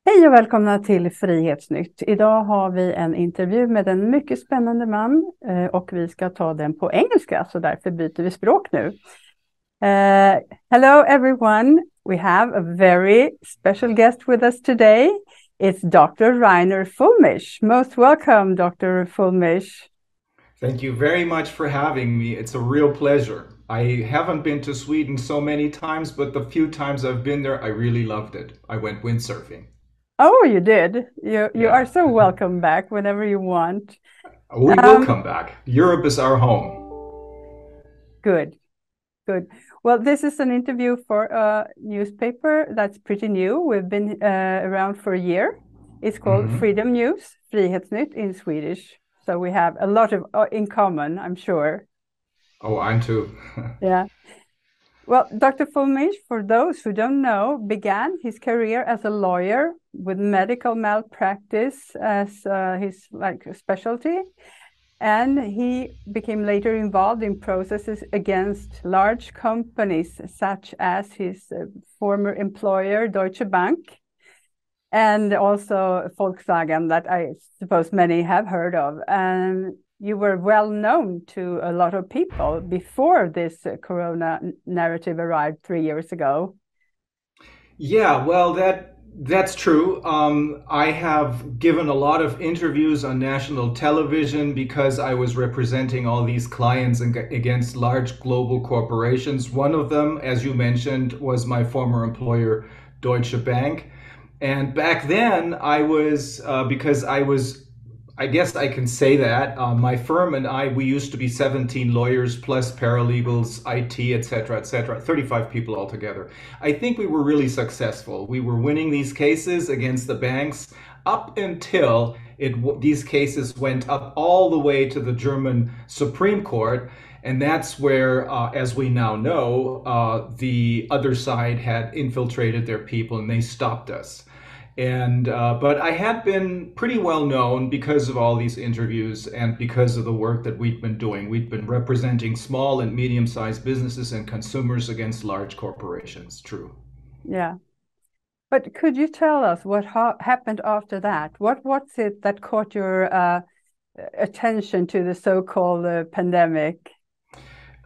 Hej och välkomna till Frihetsnytt. Idag har vi en intervju med en mycket spännande man och vi ska ta den på engelska, så därför byter vi språk nu. Hello everyone, we have a very special guest with us today. It's Dr. Reiner Fuellmich. Most welcome, Dr. Fuellmich. Thank you very much for having me. It's a real pleasure. I haven't been to Sweden so many times, but the few times I've been there, I really loved it. I went windsurfing. Oh, you did. You are Yeah, so welcome back whenever you want. we will come back. Europe is our home. Good. Good. Well, this is an interview for a newspaper that's pretty new. We've been around for a year. It's called Freedom News, frihetsnytt in Swedish. So we have a lot of in common, I'm sure. Oh, I'm too. Yeah. Well, Dr. Fuellmich, for those who don't know, began his career as a lawyer with medical malpractice as his specialty. And he became later involved in processes against large companies, such as his former employer, Deutsche Bank, and also Volkswagen, that I suppose many have heard of. And you were well known to a lot of people before this corona narrative arrived 3 years ago. Yeah, well, that's true. I have given a lot of interviews on national television because I was representing all these clients against large global corporations. One of them, as you mentioned, was my former employer, Deutsche Bank. And back then, I guess I can say that my firm and we used to be 17 lawyers plus paralegals, IT, etc., 35 people altogether. I think we were really successful. We were winning these cases against the banks up until these cases went up all the way to the German Supreme Court. And that's where, as we now know, the other side had infiltrated their people and they stopped us. But I had been pretty well known because of all these interviews and because of the work that we'd been doing. We'd been representing small and medium-sized businesses and consumers against large corporations. True. Yeah. But could you tell us what happened after that? What's it that caught your attention to the so-called pandemic?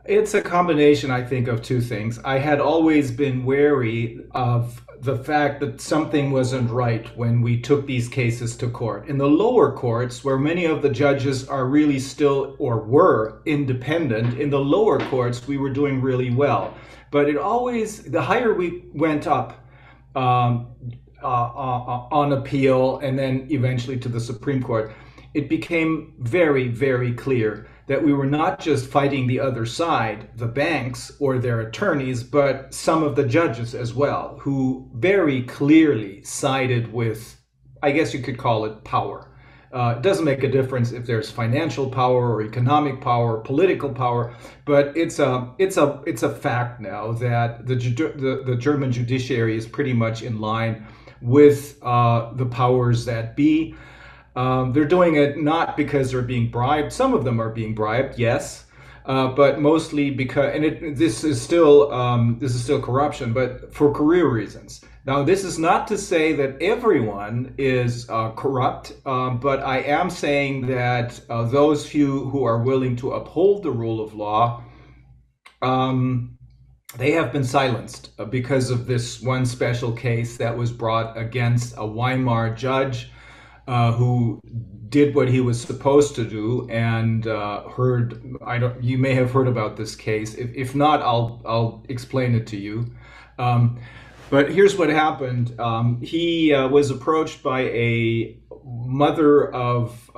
It's a combination, I think, of two things. I had always been wary of the fact that something wasn't right when we took these cases to court. In the lower courts, where many of the judges are really still or were independent, in the lower courts, we were doing really well. But the higher we went up on appeal and then eventually to the Supreme Court, it became very, very clear that we were not just fighting the other side, the banks or their attorneys, but some of the judges as well, who very clearly sided with, I guess you could call it, power. It doesn't make a difference if there's financial power or economic power, or political power, but it's a fact now that the German judiciary is pretty much in line with the powers that be. They're doing it not because they're being bribed. Some of them are being bribed, yes, but mostly because, this is still corruption, but for career reasons. Now, this is not to say that everyone is corrupt, but I am saying that those few who are willing to uphold the rule of law, they have been silenced because of this one special case that was brought against a Weimar judge who did what he was supposed to do and you may have heard about this case. If not, I'll explain it to you. But here's what happened. He was approached by a mother of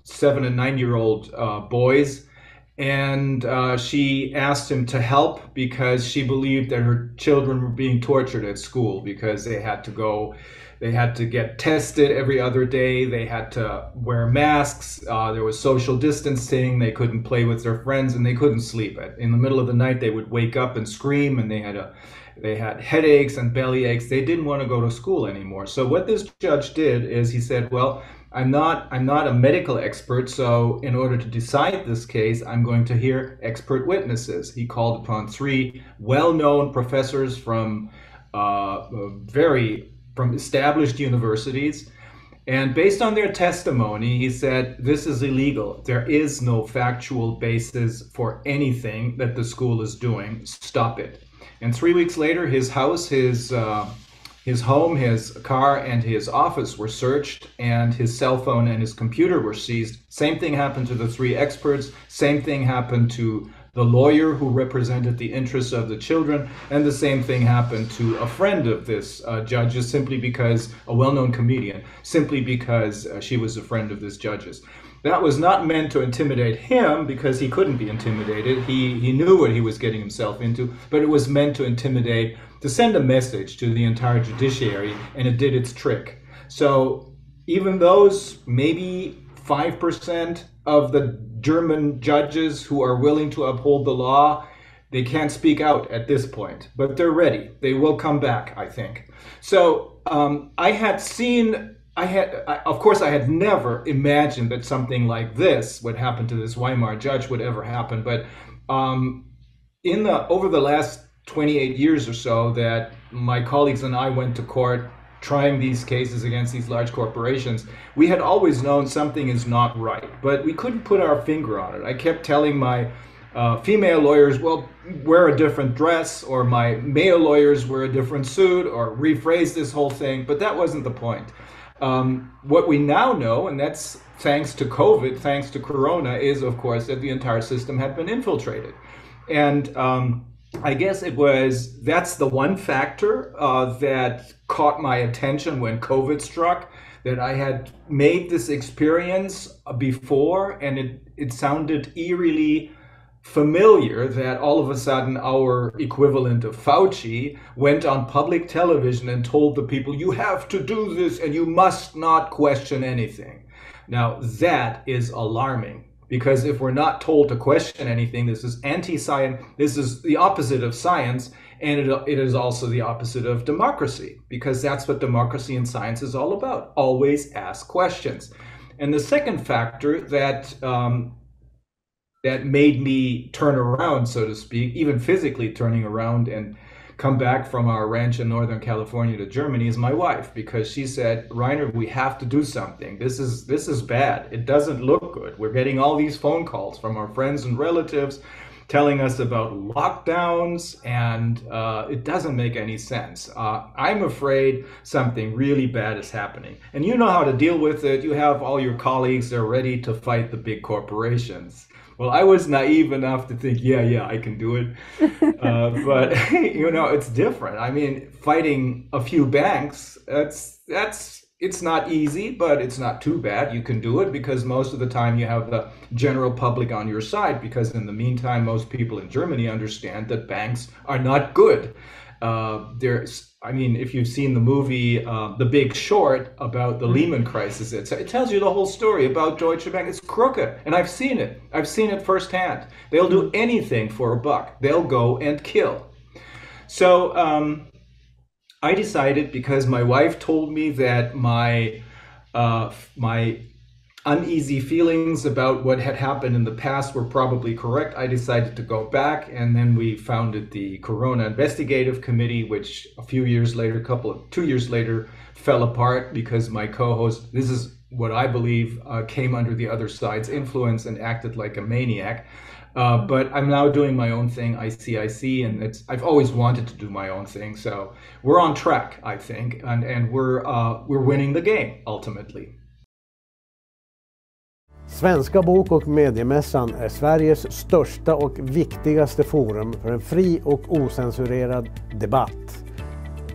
7 and 9-year-old boys, and she asked him to help because she believed that her children were being tortured at school because they had to get tested every other day. They had to wear masks. There was social distancing. They couldn't play with their friends and they couldn't sleep. In the middle of the night, they would wake up and scream, and they had headaches and belly aches. They didn't want to go to school anymore. So what this judge did is he said, well, I'm not a medical expert, so in order to decide this case, I'm going to hear expert witnesses. He called upon 3 well-known professors from very from established universities. And based on their testimony, he said, this is illegal. There is no factual basis for anything that the school is doing. Stop it. And 3 weeks later, his house, his home, his car, and his office were searched, and his cell phone and his computer were seized. Same thing happened to the 3 experts. Same thing happened to the lawyer who represented the interests of the children, and the same thing happened to a friend of this judge's, simply because, a well-known comedian, simply because she was a friend of this judge's. That was not meant to intimidate him, because he couldn't be intimidated. He knew what he was getting himself into, but it was meant to intimidate, to send a message to the entire judiciary, and it did its trick. So even those maybe 5% of the German judges who are willing to uphold the law, they can't speak out at this point, but they're ready. They will come back, I think. So of course, I had never imagined that something like this would happen to this Weimar judge would ever happen. But over the last 28 years or so that my colleagues and I went to court trying these cases against these large corporations, we had always known something is not right, but we couldn't put our finger on it. I kept telling my female lawyers, well, wear a different dress, or my male lawyers wear a different suit, or rephrase this whole thing, but that wasn't the point. What we now know, and that's thanks to COVID, thanks to Corona, is of course that the entire system had been infiltrated. And I guess that's the one factor that caught my attention when COVID struck, that I had made this experience before, and it sounded eerily familiar that all of a sudden our equivalent of Fauci went on public television and told the people, you have to do this and you must not question anything. Now that is alarming, because if we're not told to question anything, this is anti-science, this is the opposite of science, and it is also the opposite of democracy, because that's what democracy and science is all about. Always ask questions. And the second factor that made me turn around, so to speak, even physically turning around and come back from our ranch in Northern California to Germany, is my wife, because she said, Reiner, we have to do something. This is bad. It doesn't look good. We're getting all these phone calls from our friends and relatives telling us about lockdowns, and it doesn't make any sense. I'm afraid something really bad is happening. And you know how to deal with it. You have all your colleagues, they're ready to fight the big corporations. Well, I was naive enough to think, yeah, I can do it. But, it's different. I mean, fighting a few banks, it's not easy, but it's not too bad. You can do it because most of the time you have the general public on your side, because in the meantime, most people in Germany understand that banks are not good. If you've seen the movie The Big Short about the Lehman crisis, it tells you the whole story about Deutsche Bank. It's crooked, and I've seen it. I've seen it firsthand. They'll do anything for a buck. They'll go and kill. So I decided, because my wife told me that my uneasy feelings about what had happened in the past were probably correct, I decided to go back, and then we founded the Corona Investigative Committee, which 2 years later fell apart because my co-host, this is what I believe, came under the other side's influence and acted like a maniac. But I'm now doing my own thing, ICIC, and I've always wanted to do my own thing. So we're on track, I think, and we're winning the game ultimately. Svenska bok- och mediemässan är Sveriges största och viktigaste forum för en fri och ocensurerad debatt.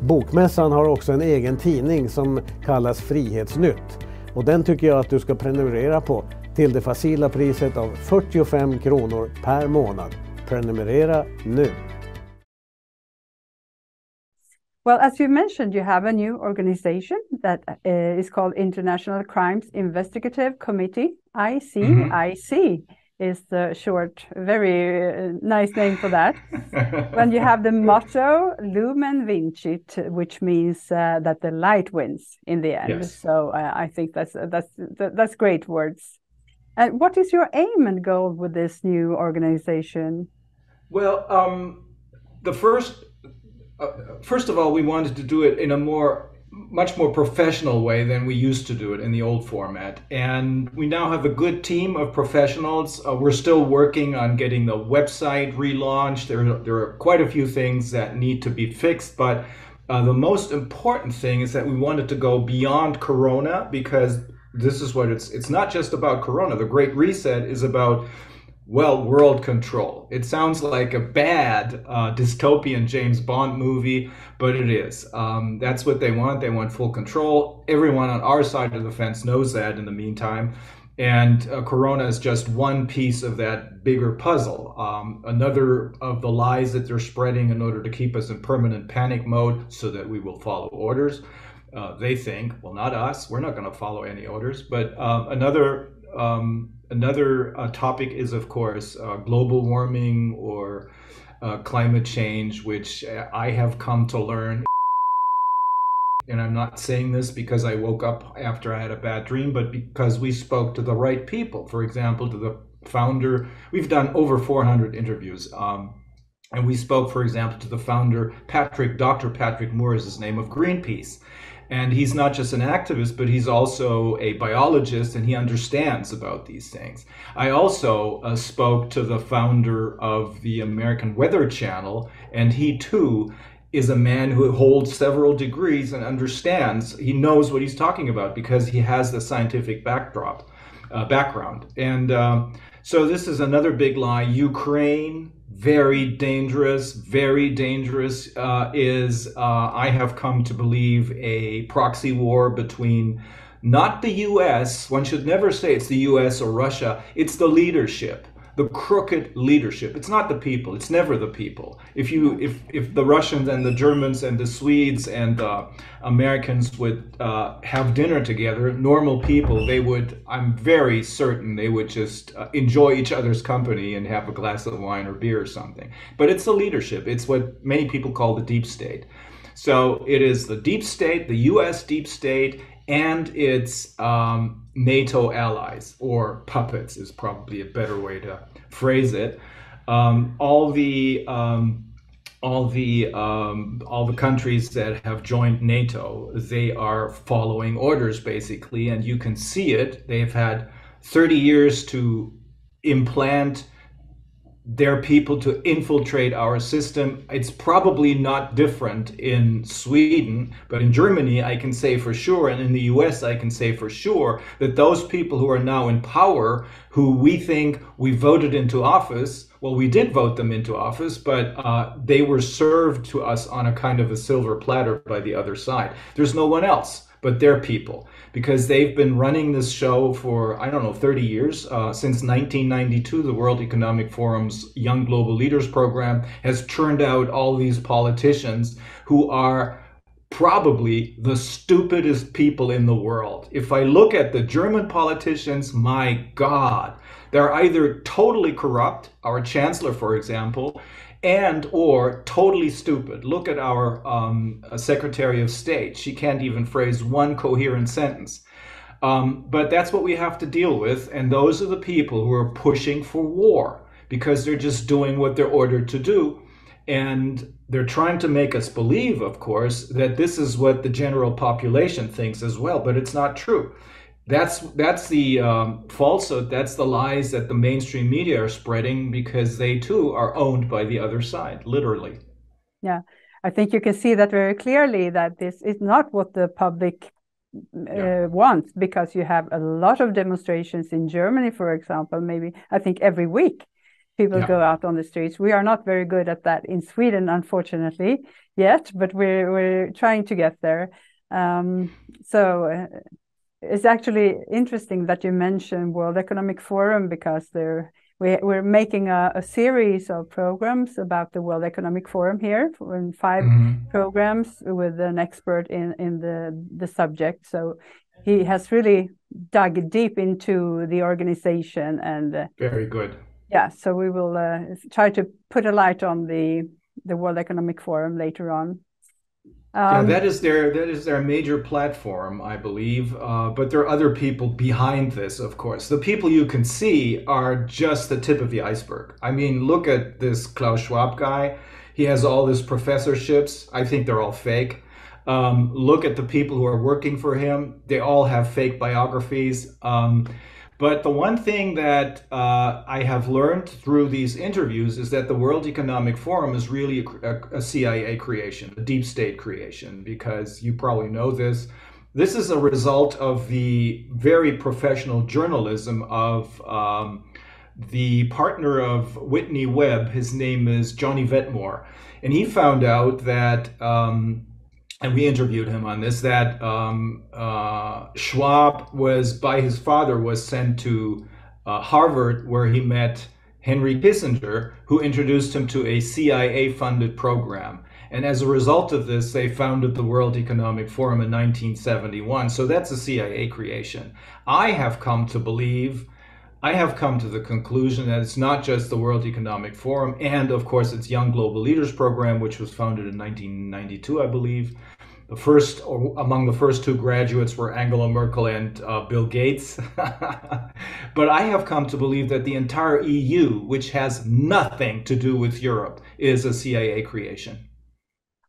Bokmässan har också en egen tidning som kallas Frihetsnytt, och den tycker jag att du ska prenumerera på till det facila priset av 45 kronor per månad. Prenumerera nu! Well, as you mentioned, you have a new organization that is called International Crimes Investigative Committee. ICIC is the short, very nice name for that. When you have the motto "Lumen Vincit," which means that the light wins in the end. Yes. So I think that's great words. And what is your aim and goal with this new organization? Well, first of all, we wanted to do it in a more much more professional way than we used to do it in the old format. And we now have a good team of professionals. We're still working on getting the website relaunched. There are quite a few things that need to be fixed, but the most important thing is that we wanted to go beyond Corona, because this is what it's not just about Corona. The Great Reset is about, well, world control. It sounds like a bad dystopian James Bond movie, but it is. That's what they want. They want full control. Everyone on our side of the fence knows that in the meantime. And Corona is just one piece of that bigger puzzle. Another of the lies that they're spreading in order to keep us in permanent panic mode so that we will follow orders. They think, well, not us, we're not going to follow any orders. But another topic is, of course, global warming or climate change, which I have come to learn. And I'm not saying this because I woke up after I had a bad dream, but because we spoke to the right people. For example, to the founder. We've done over 400 interviews. And we spoke, for example, to the founder, Dr. Patrick Moore is his name, of Greenpeace. And he's not just an activist, but he's also a biologist, and he understands about these things. I also spoke to the founder of the American Weather Channel, and he too is a man who holds several degrees and understands. He knows what he's talking about because he has the scientific background. And so this is another big lie. Ukraine, very dangerous, is, I have come to believe, a proxy war between not the US, one should never say it's the US or Russia, it's the leadership, the crooked leadership. It's not the people, it's never the people. If the Russians and the Germans and the Swedes and the Americans would have dinner together, normal people, they would, I'm very certain they would just enjoy each other's company and have a glass of wine or beer or something. But it's the leadership. It's what many people call the deep state. So it is the deep state, the US deep state, and its NATO allies, or puppets is probably a better way to phrase it. All the countries that have joined NATO, they are following orders basically, and you can see it. They've had 30 years to implant their people to infiltrate our system. It's probably not different in Sweden, but in Germany I can say for sure, and in the US I can say for sure, that those people who are now in power, who we think we voted into office, well, we did vote them into office, but they were served to us on a kind of a silver platter by the other side. There's no one else but their people, because they've been running this show for, I don't know, 30 years. Since 1992, the World Economic Forum's Young Global Leaders program has churned out all these politicians who are probably the stupidest people in the world. If I look at the German politicians, my God, they're either totally corrupt, our chancellor, for example, and or totally stupid. Look at our Secretary of State. She can't even phrase one coherent sentence. But that's what we have to deal with. And those are the people who are pushing for war because they're just doing what they're ordered to do. And they're trying to make us believe, of course, that this is what the general population thinks as well. But it's not true. That's the falsehood, that's the lies that the mainstream media are spreading, because they too are owned by the other side, literally. Yeah, I think you can see that very clearly, that this is not what the public wants, because you have a lot of demonstrations in Germany, for example, maybe, I think every week people go out on the streets. We are not very good at that in Sweden, unfortunately, yet, but we're trying to get there. It's actually interesting that you mentioned World Economic Forum, because we're making a series of programs about the World Economic Forum here, in 5 programs with an expert in the subject. So he has really dug deep into the organization, and very good. Yeah, so we will try to put a light on the World Economic Forum later on. That is their major platform, I believe. But there are other people behind this, of course. The people you can see are just the tip of the iceberg. I mean, look at this Klaus Schwab guy. He has all these professorships. I think they're all fake. Look at the people who are working for him. They all have fake biographies. But the one thing that I have learned through these interviews is that the World Economic Forum is really a CIA creation, a deep state creation, because you probably know this. This is a result of the very professional journalism of the partner of Whitney Webb. His name is Johnny Vetmore. And he found out that, and we interviewed him on this, that Schwab was, by his father, was sent to Harvard, where he met Henry Kissinger, who introduced him to a CIA-funded program. And as a result of this, they founded the World Economic Forum in 1971. So that's a CIA creation. I have come to the conclusion that it's not just the World Economic Forum and, of course, its Young Global Leaders Program, which was founded in 1992, I believe. Among the first two graduates were Angela Merkel and Bill Gates. But I have come to believe that the entire EU, which has nothing to do with Europe, is a CIA creation.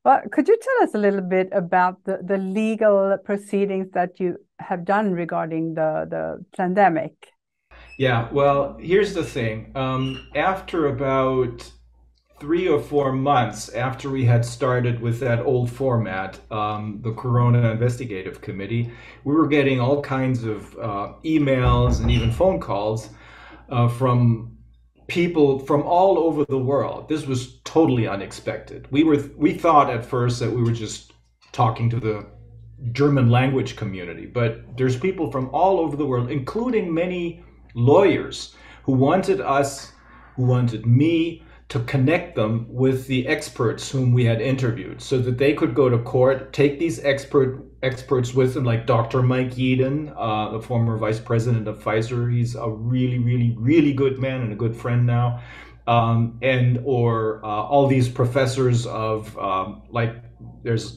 Well, could you tell us a little bit about the legal proceedings that you have done regarding the pandemic? Yeah, well, here's the thing. After about 3 or 4 months after we had started with that old format, the Corona Investigative Committee, we were getting all kinds of emails and even phone calls from people from all over the world. This was totally unexpected. We thought at first that we were just talking to the German language community, but there's people from all over the world, including many lawyers who wanted me to connect them with the experts whom we had interviewed so that they could go to court, take these experts with them, like Dr. Mike Yeadon, the former vice president of Pfizer. He's a really, really, really good man and a good friend now. Or all these professors of this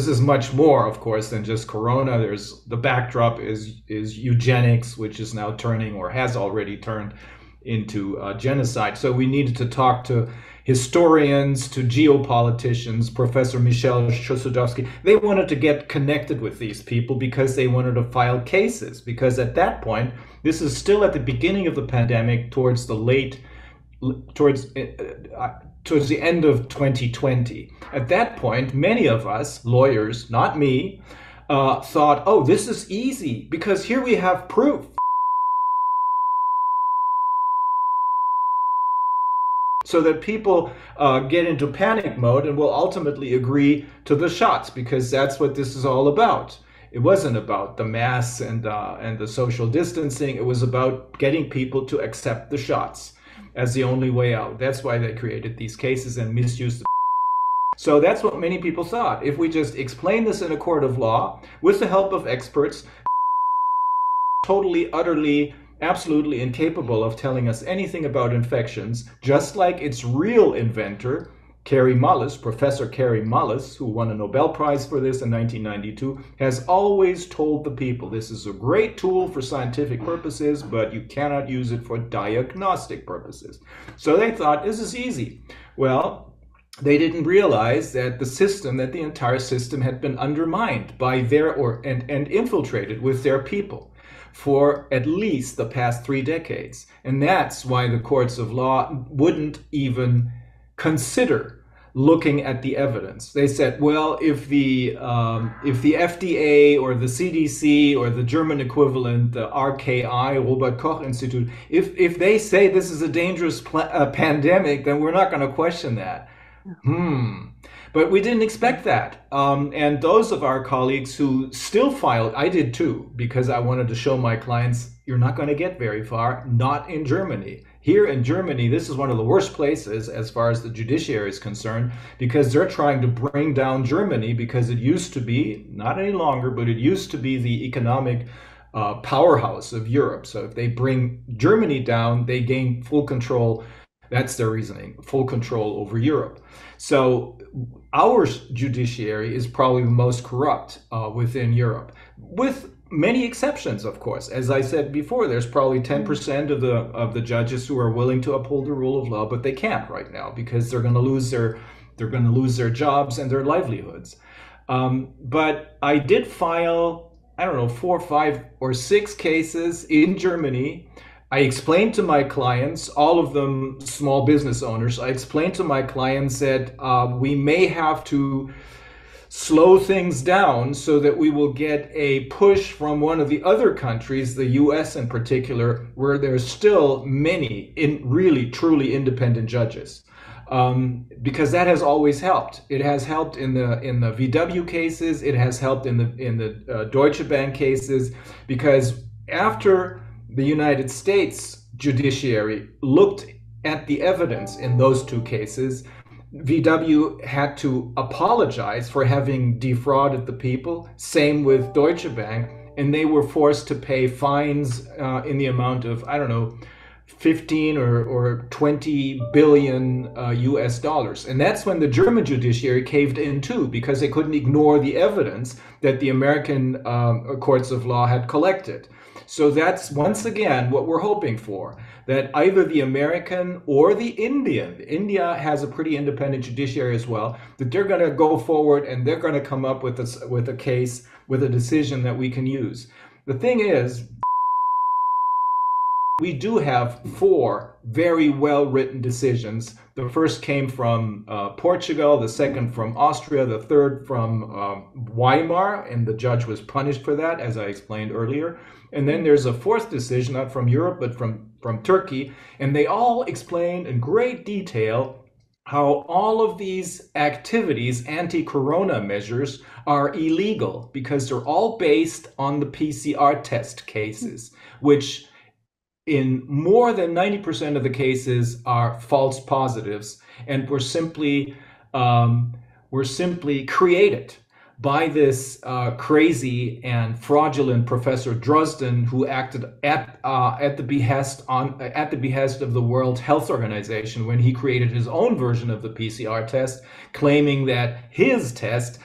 is much more, of course, than just Corona. The backdrop is eugenics, which is now turning or has already turned into genocide. So we needed to talk to historians, to geopoliticians, Professor Michel Chossudovsky. They wanted to get connected with these people because they wanted to file cases. Because at that point, this is still at the beginning of the pandemic, towards the end of 2020. At that point, many of us, lawyers, not me, thought, oh, this is easy because here we have proof. So that people get into panic mode and will ultimately agree to the shots, because that's what this is all about. It wasn't about the masks and the social distancing. It was about getting people to accept the shots as the only way out. That's why they created these cases and misused the. So that's what many people thought. If we just explain this in a court of law with the help of experts, totally, utterly, absolutely incapable of telling us anything about infections, just like its real inventor, Kary Mullis, Professor Kary Mullis, who won a Nobel Prize for this in 1992, has always told the people, this is a great tool for scientific purposes, but you cannot use it for diagnostic purposes. So they thought, this is easy. Well, they didn't realize that the entire system had been undermined by and infiltrated with their people for at least the past 3 decades. And that's why the courts of law wouldn't even consider looking at the evidence. They said, well, if the FDA or the CDC or the German equivalent, the RKI, Robert Koch Institute, if they say this is a dangerous pandemic, then we're not going to question that. But we didn't expect that. And those of our colleagues who still filed, I did too, because I wanted to show my clients, you're not going to get very far, not in Germany. Here in Germany, this is one of the worst places as far as the judiciary is concerned, because they're trying to bring down Germany, because it used to be, not any longer, but it used to be the economic powerhouse of Europe. So if they bring Germany down, they gain full control. That's their reasoning, full control over Europe. So our judiciary is probably the most corrupt within Europe, with many exceptions, of course. As I said before, there's probably 10% of the judges who are willing to uphold the rule of law, but they can't right now because they're going to lose their jobs and their livelihoods. But I did file, I don't know, 4, 5, or 6 cases in Germany. I explained to my clients, all of them small business owners, I explained to my clients that we may have to slow things down so that we will get a push from one of the other countries, the US in particular, where there's still many really truly independent judges. Because that has always helped. It has helped in the VW cases. It has helped in the Deutsche Bank cases, because after the United States judiciary looked at the evidence in those 2 cases, VW had to apologize for having defrauded the people. Same with Deutsche Bank, and they were forced to pay fines in the amount of, I don't know, 15 or 20 billion US dollars. And that's when the German judiciary caved in too, because they couldn't ignore the evidence that the American courts of law had collected. So that's once again what we're hoping for, that either the American or the Indian, India has a pretty independent judiciary as well, that they're going to go forward and they're going to come up with a case, with a decision that we can use. The thing is, we do have 4 very well-written decisions. The first came from Portugal, the second from Austria, the third from Weimar, and the judge was punished for that, as I explained earlier. And then there's a 4th decision, not from Europe, but from Turkey, and they all explain in great detail how all of these activities, anti-corona measures, are illegal because they're all based on the PCR test cases, which in more than 90% of the cases are false positives, and were simply created by this crazy and fraudulent Professor Drosten, who acted at the behest of the World Health Organization when he created his own version of the PCR test, claiming that his test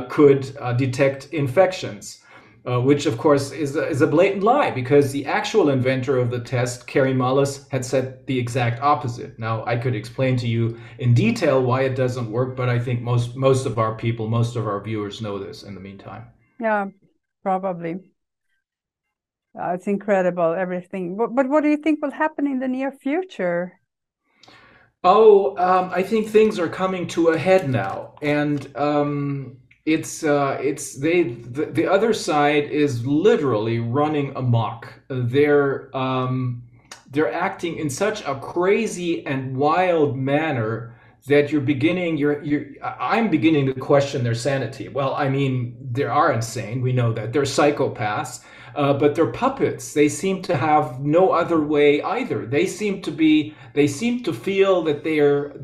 could detect infections. Which of course is a blatant lie, because the actual inventor of the test, Kary Mullis, had said the exact opposite. Now, I could explain to you in detail why it doesn't work, but I think most of our people, most of our viewers know this in the meantime. Yeah, probably. It's incredible, everything. But what do you think will happen in the near future? I think things are coming to a head now, and the other side is literally running amok. They're acting in such a crazy and wild manner that I'm beginning to question their sanity. Well, I mean, they are insane. We know that. They're psychopaths, but they're puppets. They seem to have no other way either. They seem to feel that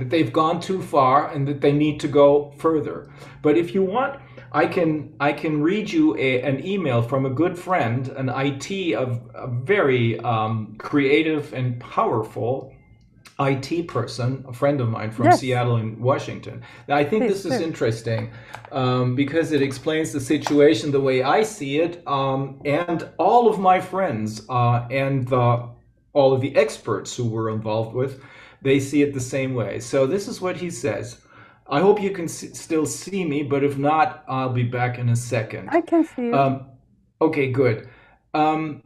they've gone too far and that they need to go further. But if you want, I can read you an email from a good friend, an IT of a very creative and powerful IT person, a friend of mine from Seattle and Washington. Now, I think this is interesting because it explains the situation the way I see it, and all of my friends and all of the experts who were involved with, they see it the same way. So this is what he says. I hope you can still see me, but if not, I'll be back in a second. I can see you. Okay, good.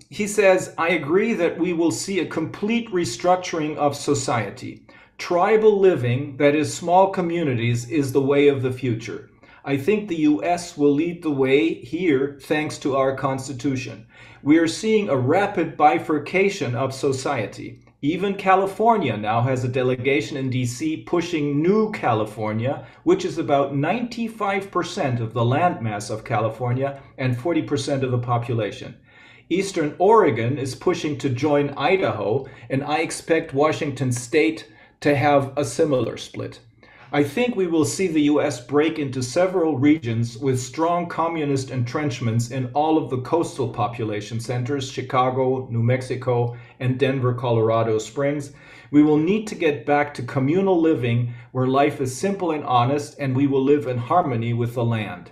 He says, I agree that we will see a complete restructuring of society. Tribal living, that is small communities, is the way of the future. I think the US will lead the way here thanks to our Constitution. We are seeing a rapid bifurcation of society. Even California now has a delegation in DC pushing New California, which is about 95% of the landmass of California and 40% of the population. Eastern Oregon is pushing to join Idaho, and I expect Washington State to have a similar split. I think we will see the US break into several regions with strong communist entrenchments in all of the coastal population centers, Chicago, New Mexico, and Denver, Colorado Springs. We will need to get back to communal living where life is simple and honest, and we will live in harmony with the land.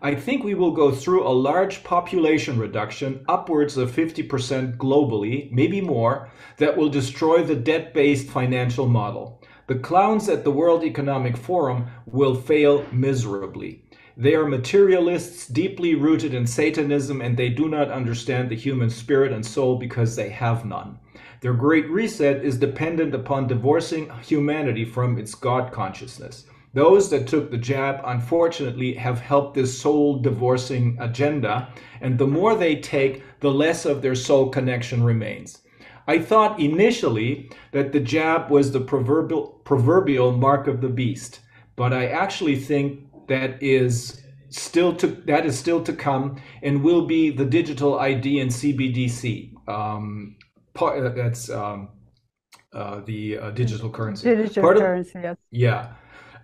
I think we will go through a large population reduction, upwards of 50% globally, maybe more, that will destroy the debt-based financial model. The clowns at the World Economic Forum will fail miserably. They are materialists deeply rooted in Satanism, and they do not understand the human spirit and soul because they have none. Their great reset is dependent upon divorcing humanity from its God consciousness. Those that took the jab, unfortunately, have helped this soul divorcing agenda, and the more they take, the less of their soul connection remains. I thought initially that the jab was the proverbial mark of the beast, but I actually think that is still to come and will be the digital ID and CBDC. That's the digital currency. Digital currency, yes. Yeah.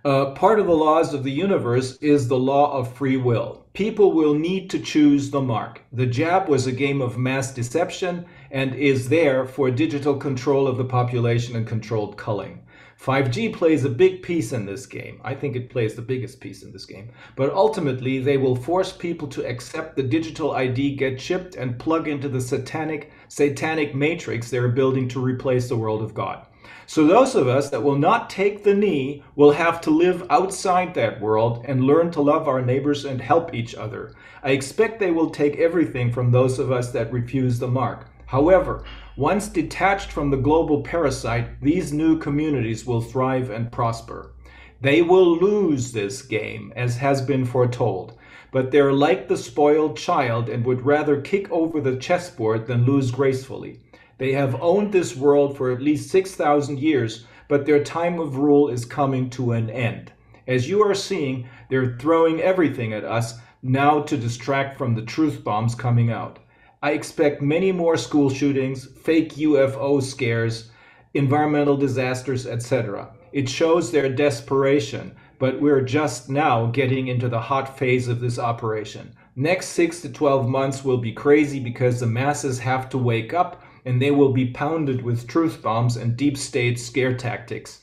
Part of the laws of the universe is the law of free will. People will need to choose the mark. The jab was a game of mass deception and is there for digital control of the population and controlled culling. 5G plays a big piece in this game. I think it plays the biggest piece in this game. But ultimately, they will force people to accept the digital ID, get chipped, and plug into the satanic matrix they're building to replace the world of God. So those of us that will not take the knee will have to live outside that world and learn to love our neighbors and help each other. I expect they will take everything from those of us that refuse the mark. However, once detached from the global parasite, these new communities will thrive and prosper. They will lose this game, as has been foretold, but they're like the spoiled child and would rather kick over the chessboard than lose gracefully. They have owned this world for at least 6,000 years, but their time of rule is coming to an end. As you are seeing, they're throwing everything at us now to distract from the truth bombs coming out. I expect many more school shootings, fake UFO scares, environmental disasters, etc. It shows their desperation, but we're just now getting into the hot phase of this operation. Next 6 to 12 months will be crazy because the masses have to wake up and they will be pounded with truth bombs and deep state scare tactics.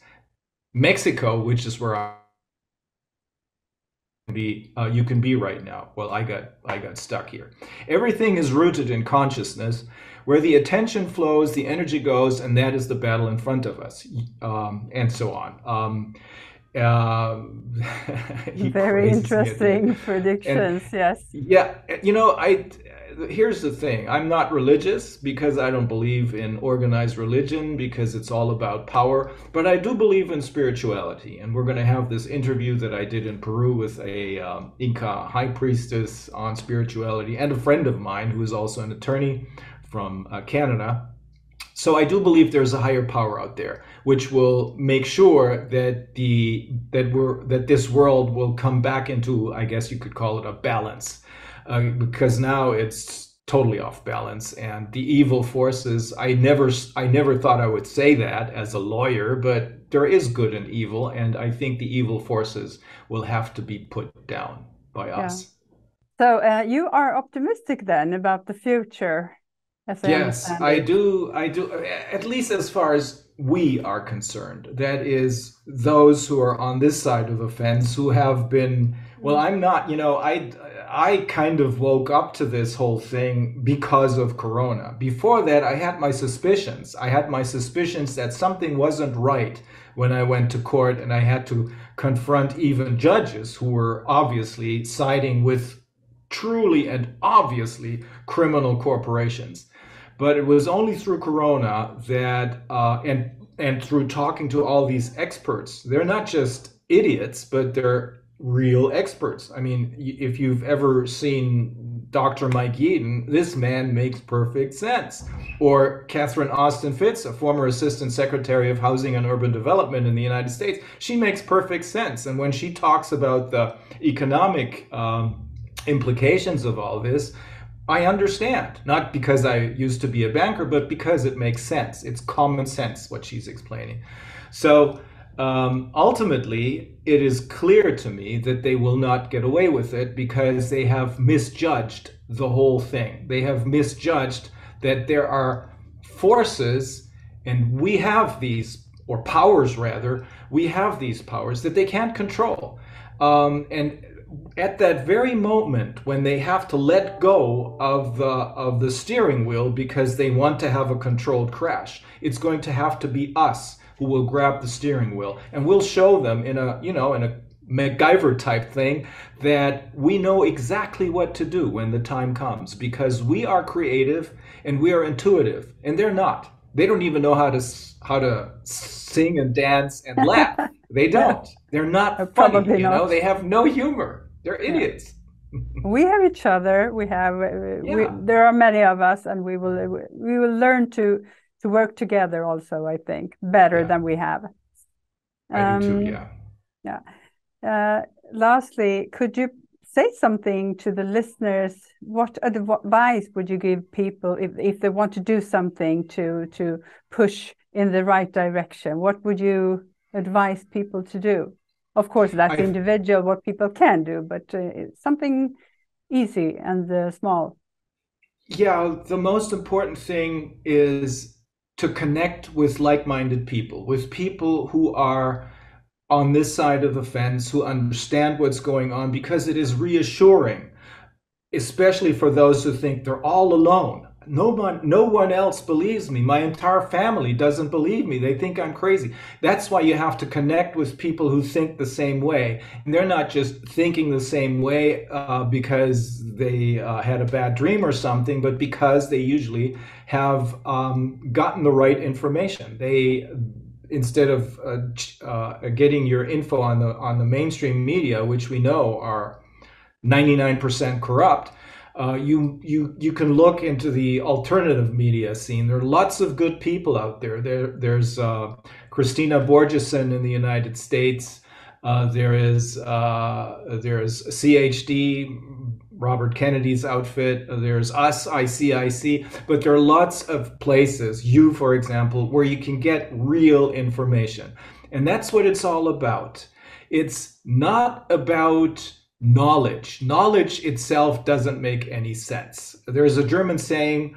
Mexico, which is where you can be right now. Well, I got stuck here. Everything is rooted in consciousness. Where the attention flows, the energy goes, and that is the battle in front of us, and so on. Very interesting predictions, yes. Yeah, here's the thing. I'm not religious because I don't believe in organized religion because it's all about power, but I do believe in spirituality. And we're going to have this interview that I did in Peru with a Inca high priestess on spirituality and a friend of mine who is also an attorney from Canada. So I do believe there's a higher power out there, which will make sure that this world will come back into, I guess you could call it, a balance. Because now it's totally off balance, and the evil forces, I never thought I would say that as a lawyer, but there is good and evil, and I think the evil forces will have to be put down by us. So you are optimistic then about the future? Yes, I do, at least as far as we are concerned. That is, those who are on this side of the fence who have been, well, I'm not, I kind of woke up to this whole thing because of Corona. Before that, I had my suspicions. I had my suspicions that something wasn't right when I went to court and I had to confront even judges who were obviously siding with truly and obviously criminal corporations. But it was only through Corona that, and through talking to all these experts, they're not just idiots, but they're real experts. I mean, if you've ever seen Dr. Mike Yeadon, this man makes perfect sense. Or Catherine Austin Fitts, a former Assistant Secretary of Housing and Urban Development in the United States, she makes perfect sense. And when she talks about the economic implications of all this, I understand, not because I used to be a banker, but because it makes sense. It's common sense what she's explaining. So ultimately, it is clear to me that they will not get away with it because they have misjudged the whole thing. They have misjudged that there are forces, and we have these, or powers rather, we have these powers that they can't control. And at that very moment when they have to let go of the steering wheel because they want to have a controlled crash, it's going to have to be us who will grab the steering wheel, and we'll show them in a MacGyver type thing, that we know exactly what to do when the time comes, because we are creative and we are intuitive, and they're not. They don't even know how to sing and dance and laugh. They don't. They're not funny. Probably you know, not. they have no humor. They're idiots. We have each other. We have. There are many of us, and we will learn to work together. Also, I think better than we have. I do too. Lastly, could you say something to the listeners? What advice would you give people if they want to do something to push in the right direction? What would you advise people to do? Of course, that's individual, what people can do, but something easy and small. Yeah, the most important thing is to connect with like-minded people, with people who are on this side of the fence, who understand what's going on, because it is reassuring, especially for those who think they're all alone. No one else believes me. My entire family doesn't believe me. They think I'm crazy. That's why you have to connect with people who think the same way. And they're not just thinking the same way because they had a bad dream or something, but because they usually have gotten the right information. They, instead of getting your info on the mainstream media, which we know are 99% corrupt, you can look into the alternative media scene. There are lots of good people out there. There's Christina Borgeson in the United States. There's CHD, Robert Kennedy's outfit. There's us, ICIC. But there are lots of places, you for example, where you can get real information. And that's what it's all about. It's not about knowledge. Knowledge itself doesn't make any sense. There's a German saying,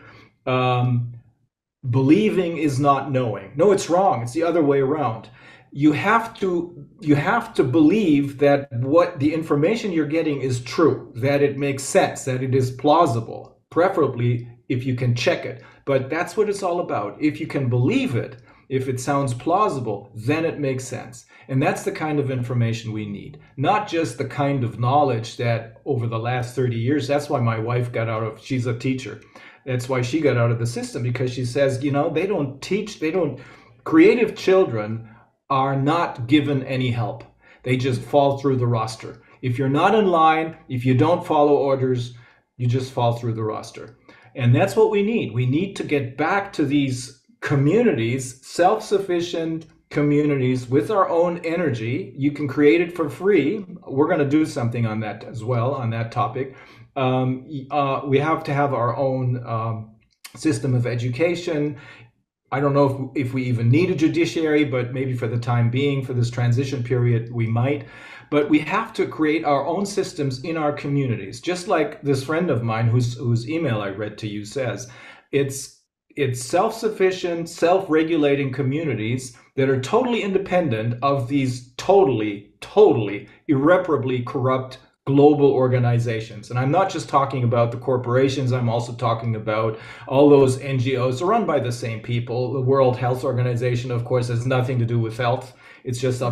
believing is not knowing. No, it's wrong. It's the other way around. You have to believe that what the information you're getting is true, that it makes sense, that it is plausible, preferably if you can check it. But that's what it's all about. If you can believe it, if it sounds plausible, then it makes sense. And that's the kind of information we need, not just the kind of knowledge that over the last 30 years, that's why my wife got out of, she's a teacher. That's why she got out of the system, because she says, you know, creative children are not given any help. They just fall through the roster. If you're not in line, if you don't follow orders, you just fall through the roster. And that's what we need. We need to get back to these communities, self-sufficient communities with our own energy. You can create it for free. We're going to do something on that as well, on that topic. We have to have our own system of education. I don't know if we even need a judiciary, but maybe for the time being, for this transition period, we might. But we have to create our own systems in our communities. Just like this friend of mine whose email I read to you says, it's self-sufficient, self-regulating communities that are totally independent of these totally, irreparably corrupt global organizations. And I'm not just talking about the corporations, I'm also talking about all those NGOs run by the same people. The World Health Organization, of course, has nothing to do with health. It's just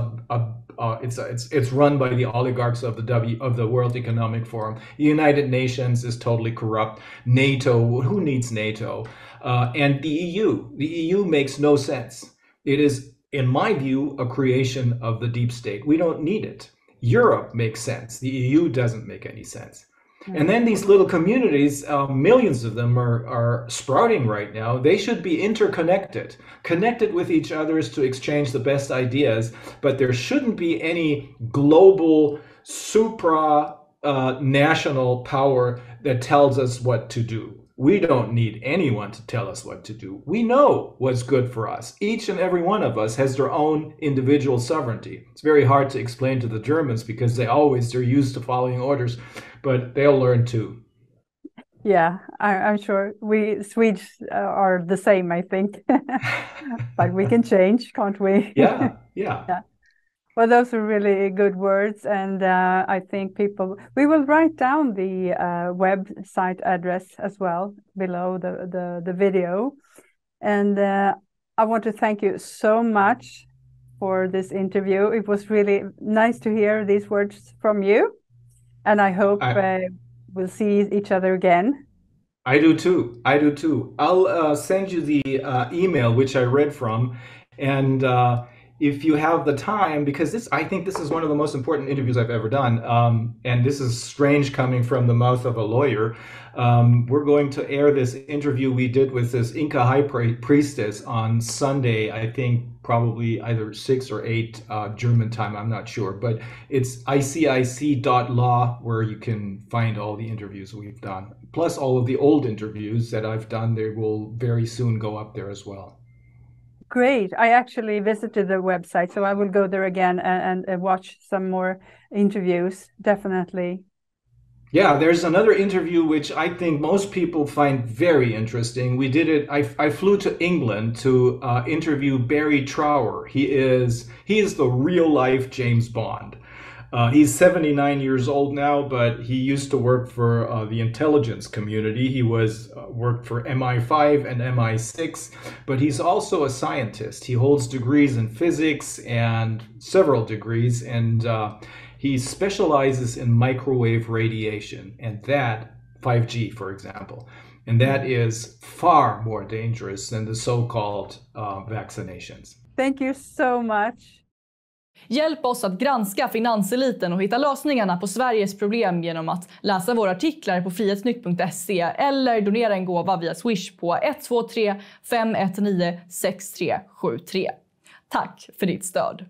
it's run by the oligarchs of the World Economic Forum. The United Nations is totally corrupt. NATO, who needs NATO? And the EU. The EU makes no sense. It is, in my view, a creation of the deep state. We don't need it. Europe makes sense. The EU doesn't make any sense. And then these little communities, millions of them are sprouting right now. They should be interconnected, connected with each other to exchange the best ideas. But there shouldn't be any global supra-national power that tells us what to do. We don't need anyone to tell us what to do. We know what's good for us. Each and every one of us has their own individual sovereignty. It's very hard to explain to the Germans because they're used to following orders, but they'll learn too. Yeah, I'm sure we Swedes are the same, I think. But we can change, can't we? Yeah. Well, those are really good words, and I think we will write down the website address as well below the video. And I want to thank you so much for this interview. It was really nice to hear these words from you. And I hope we'll see each other again. I do too. I'll send you the email which I read from, and if you have the time, because I think this is one of the most important interviews I've ever done, and this is strange coming from the mouth of a lawyer. We're going to air this interview we did with this Inca high priestess on Sunday, I think probably either 6 or 8 German time, I'm not sure, but it's ICIC.law where you can find all the interviews we've done, plus all of the old interviews that I've done. They will very soon go up there as well. Great. I actually visited the website, so I will go there again and watch some more interviews, definitely. Yeah, there's another interview which I think most people find very interesting. We did it. I flew to England to interview Barry Trower. He is the real life James Bond. He's 79 years old now, but he used to work for the intelligence community. He worked for MI5 and MI6, but he's also a scientist. He holds degrees in physics and several degrees, and he specializes in microwave radiation, and that, 5G for example, and that is far more dangerous than the so-called vaccinations. Thank you so much. Hjälp oss att granska finanseliten och hitta lösningarna på Sveriges problem genom att läsa våra artiklar på frihetsnytt.se eller donera en gåva via Swish på 123 519 6373. Tack för ditt stöd.